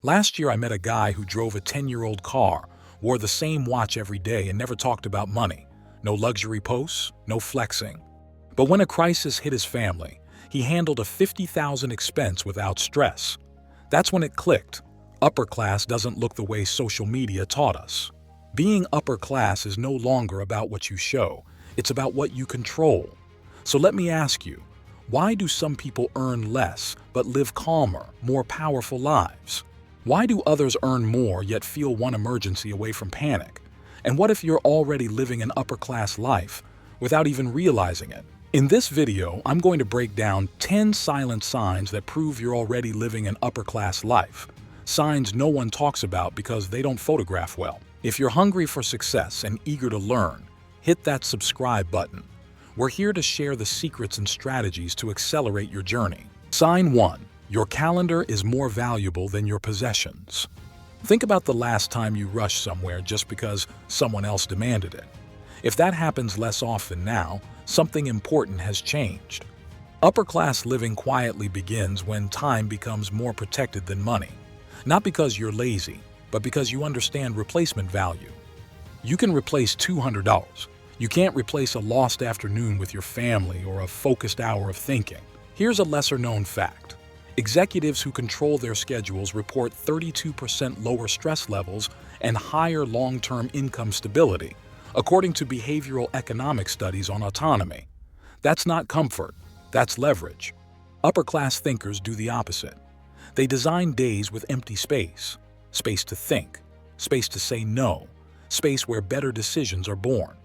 Last year, I met a guy who drove a 10-year-old car, wore the same watch every day, and never talked about money. No luxury posts, no flexing. But when a crisis hit his family, he handled a $50,000 expense without stress. That's when it clicked. Upper class doesn't look the way social media taught us. Being upper class is no longer about what you show, it's about what you control. So let me ask you, why do some people earn less but live calmer, more powerful lives? Why do others earn more yet feel one emergency away from panic? And what if you're already living an upper-class life without even realizing it? In this video, I'm going to break down 10 silent signs that prove you're already living an upper-class life. Signs no one talks about because they don't photograph well. If you're hungry for success and eager to learn, hit that subscribe button. We're here to share the secrets and strategies to accelerate your journey. Sign 1. Your calendar is more valuable than your possessions. Think about the last time you rushed somewhere just because someone else demanded it. If that happens less often now, something important has changed. Upper-class living quietly begins when time becomes more protected than money. Not because you're lazy, but because you understand replacement value. You can replace $200. You can't replace a lost afternoon with your family or a focused hour of thinking. Here's a lesser-known fact. Executives who control their schedules report 32% lower stress levels and higher long-term income stability, according to behavioral economic studies on autonomy. That's not comfort, that's leverage. Upper-class thinkers do the opposite. They design days with empty space, space to think, space to say no, space where better decisions are born.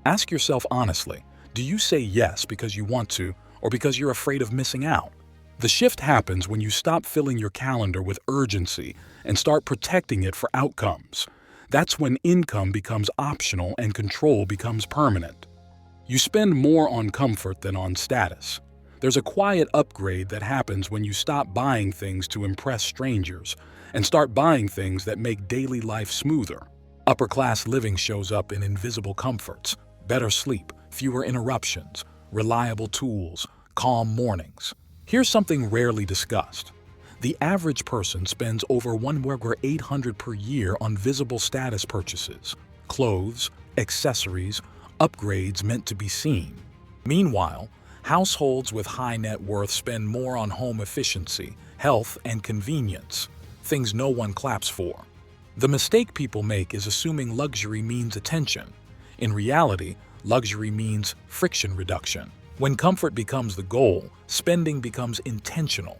Ask yourself honestly, do you say yes because you want to or because you're afraid of missing out? The shift happens when you stop filling your calendar with urgency and start protecting it for outcomes. That's when income becomes optional and control becomes permanent. You spend more on comfort than on status. There's a quiet upgrade that happens when you stop buying things to impress strangers and start buying things that make daily life smoother. Upper-class living shows up in invisible comforts: better sleep, fewer interruptions, reliable tools, calm mornings. Here's something rarely discussed. The average person spends over $1,800 per year on visible status purchases, clothes, accessories, upgrades meant to be seen. Meanwhile, households with high net worth spend more on home efficiency, health, and convenience, things no one claps for. The mistake people make is assuming luxury means attention. In reality, luxury means friction reduction. When comfort becomes the goal, spending becomes intentional.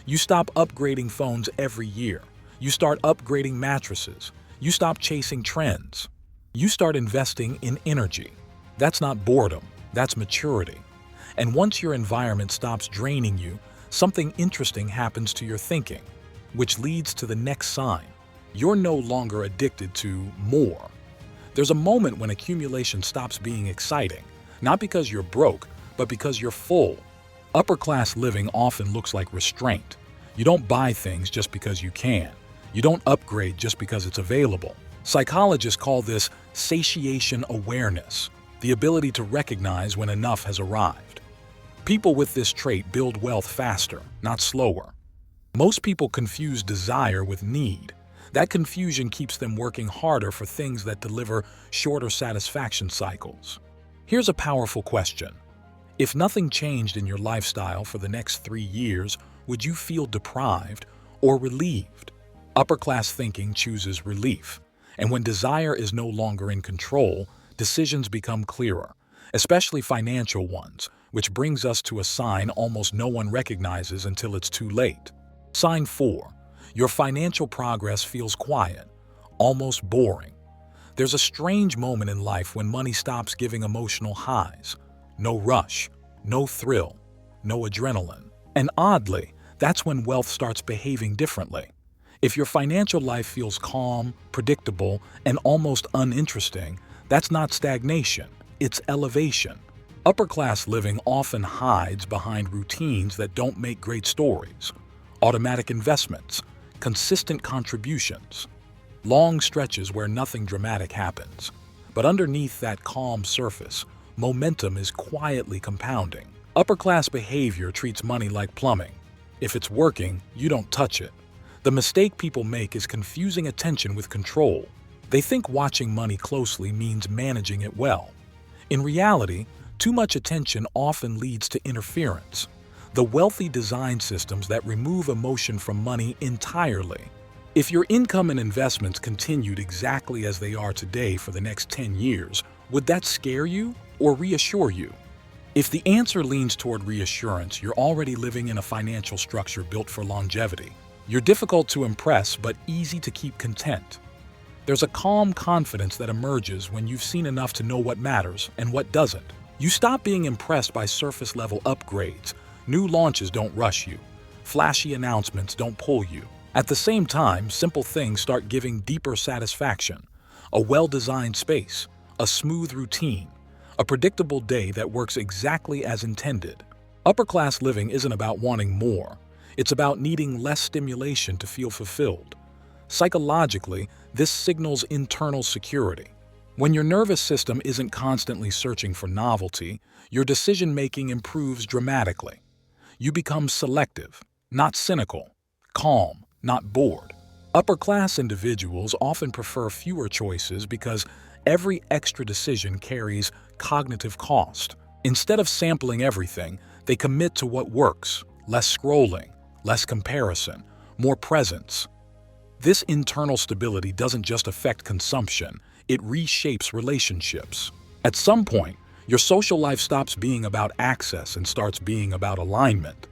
You stop upgrading phones every year. You start upgrading mattresses. You stop chasing trends. You start investing in energy. That's not boredom, that's maturity. And once your environment stops draining you, something interesting happens to your thinking, which leads to the next sign. You're no longer addicted to more. There's a moment when accumulation stops being exciting, not because you're broke, but because you're full. Upper-class living often looks like restraint. You don't buy things just because you can. You don't upgrade just because it's available. Psychologists call this satiation awareness, the ability to recognize when enough has arrived. People with this trait build wealth faster, not slower. Most people confuse desire with need. That confusion keeps them working harder for things that deliver shorter satisfaction cycles. Here's a powerful question. If nothing changed in your lifestyle for the next 3 years, would you feel deprived or relieved? Upper-class thinking chooses relief, and when desire is no longer in control, decisions become clearer, especially financial ones, which brings us to a sign almost no one recognizes until it's too late. Sign 4. Your financial progress feels quiet, almost boring. There's a strange moment in life when money stops giving emotional highs. No rush, no thrill, no adrenaline. And oddly, that's when wealth starts behaving differently. If your financial life feels calm, predictable, and almost uninteresting, that's not stagnation, it's elevation. Upper-class living often hides behind routines that don't make great stories. Automatic investments, consistent contributions, long stretches where nothing dramatic happens. But underneath that calm surface, momentum is quietly compounding. Upper-class behavior treats money like plumbing. If it's working, you don't touch it. The mistake people make is confusing attention with control. They think watching money closely means managing it well. In reality, too much attention often leads to interference. The wealthy design systems that remove emotion from money entirely. If your income and investments continued exactly as they are today for the next 10 years, would that scare you or reassure you? If the answer leans toward reassurance, you're already living in a financial structure built for longevity. You're difficult to impress but easy to keep content. There's a calm confidence that emerges when you've seen enough to know what matters and what doesn't. You stop being impressed by surface-level upgrades. New launches don't rush you. Flashy announcements don't pull you. At the same time, simple things start giving deeper satisfaction. A well-designed space, a smooth routine, a predictable day that works exactly as intended. Upper-class living isn't about wanting more. It's about needing less stimulation to feel fulfilled. Psychologically, this signals internal security. When your nervous system isn't constantly searching for novelty, your decision-making improves dramatically. You become selective, not cynical, calm, not bored. Upper-class individuals often prefer fewer choices because every extra decision carries cognitive cost. Instead of sampling everything, they commit to what works: less scrolling, less comparison, more presence. This internal stability doesn't just affect consumption, it reshapes relationships. At some point, your social life stops being about access and starts being about alignment.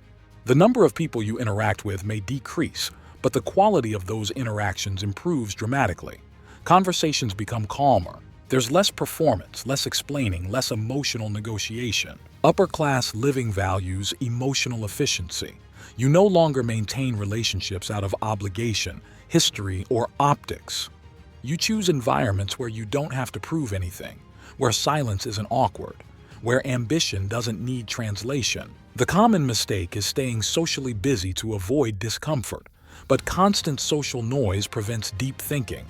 The number of people you interact with may decrease, but the quality of those interactions improves dramatically. Conversations become calmer. There's less performance, less explaining, less emotional negotiation. Upper-class living values emotional efficiency. You no longer maintain relationships out of obligation, history, or optics. You choose environments where you don't have to prove anything, where silence isn't awkward, where ambition doesn't need translation. The common mistake is staying socially busy to avoid discomfort, but constant social noise prevents deep thinking.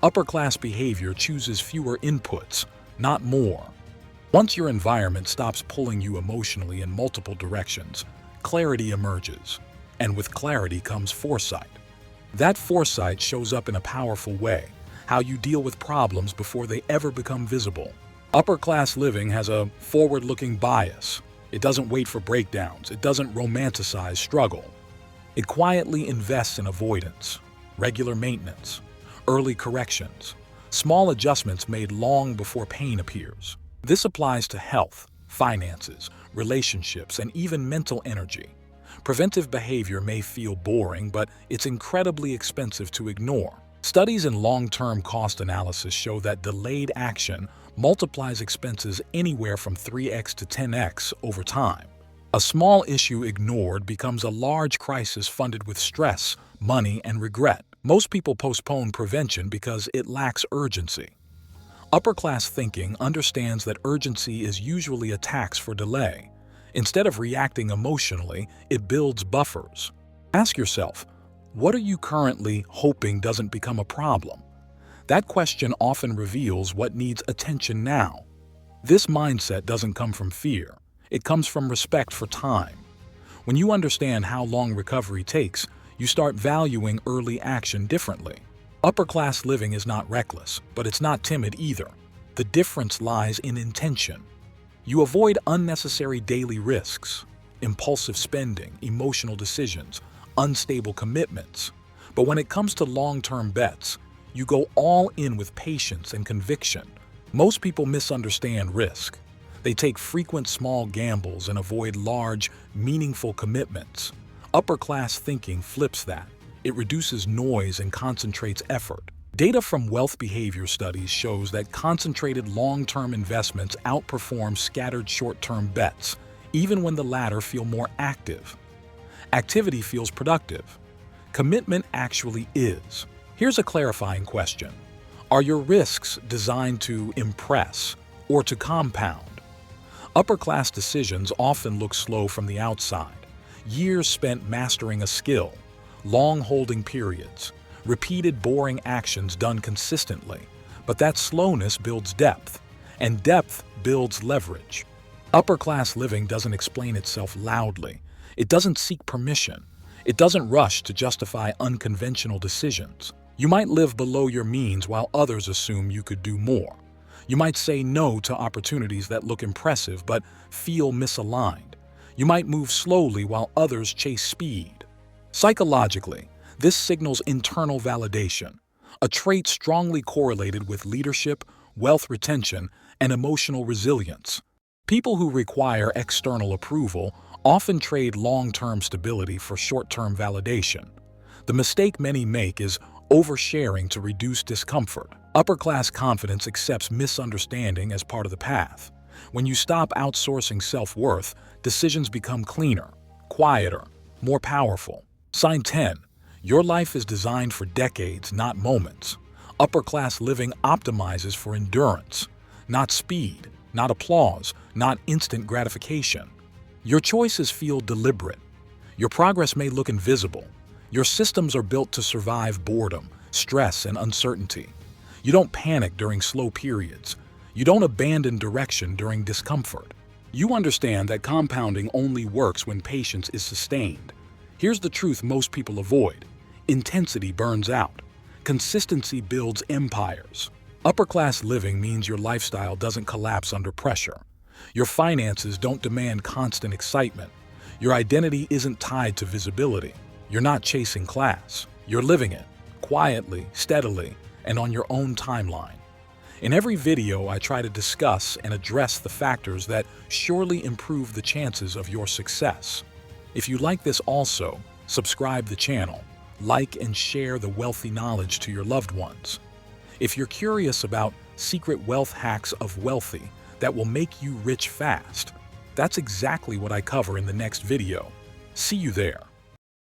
Upper-class behavior chooses fewer inputs, not more. Once your environment stops pulling you emotionally in multiple directions, clarity emerges, and with clarity comes foresight. That foresight shows up in a powerful way: how you deal with problems before they ever become visible. Upper-class living has a forward-looking bias. It doesn't wait for breakdowns. It doesn't romanticize struggle. It quietly invests in avoidance, regular maintenance, early corrections, small adjustments made long before pain appears. This applies to health, finances, relationships, and even mental energy. Preventive behavior may feel boring, but it's incredibly expensive to ignore. Studies in long-term cost analysis show that delayed action multiplies expenses anywhere from 3x to 10x over time. A small issue ignored becomes a large crisis funded with stress, money, and regret. Most people postpone prevention because it lacks urgency. Upper-class thinking understands that urgency is usually a tax for delay. Instead of reacting emotionally, it builds buffers. Ask yourself, what are you currently hoping doesn't become a problem? That question often reveals what needs attention now. This mindset doesn't come from fear. It comes from respect for time. When you understand how long recovery takes, you start valuing early action differently. Upper-class living is not reckless, but it's not timid either. The difference lies in intention. You avoid unnecessary daily risks, impulsive spending, emotional decisions, unstable commitments. But when it comes to long-term bets, you go all in with patience and conviction. Most people misunderstand risk. They take frequent small gambles and avoid large, meaningful commitments. Upper-class thinking flips that. It reduces noise and concentrates effort. Data from wealth behavior studies shows that concentrated long-term investments outperform scattered short-term bets, even when the latter feel more active. Activity feels productive. Commitment actually is. Here's a clarifying question. Are your risks designed to impress or to compound? Upper-class decisions often look slow from the outside. Years spent mastering a skill, long holding periods, repeated boring actions done consistently. But that slowness builds depth, and depth builds leverage. Upper-class living doesn't explain itself loudly. It doesn't seek permission. It doesn't rush to justify unconventional decisions. You might live below your means while others assume you could do more. You might say no to opportunities that look impressive but feel misaligned. You might move slowly while others chase speed. Psychologically, this signals internal validation, a trait strongly correlated with leadership, wealth retention, and emotional resilience. People who require external approval often trade long-term stability for short-term validation. The mistake many make is oversharing to reduce discomfort. Upper-class confidence accepts misunderstanding as part of the path. When you stop outsourcing self-worth, decisions become cleaner, quieter, more powerful. Sign 10. Your life is designed for decades, not moments. Upper-class living optimizes for endurance, not speed, not applause, not instant gratification. Your choices feel deliberate. Your progress may look invisible. Your systems are built to survive boredom, stress, and uncertainty. You don't panic during slow periods. You don't abandon direction during discomfort. You understand that compounding only works when patience is sustained. Here's the truth most people avoid. Intensity burns out. Consistency builds empires. Upper-class living means your lifestyle doesn't collapse under pressure. Your finances don't demand constant excitement. Your identity isn't tied to visibility. You're not chasing class. You're living it, quietly, steadily, and on your own timeline. In every video, I try to discuss and address the factors that surely improve the chances of your success. If you like this also, subscribe the channel, like and share the wealthy knowledge to your loved ones. If you're curious about secret wealth hacks of wealthy that will make you rich fast, that's exactly what I cover in the next video. See you there.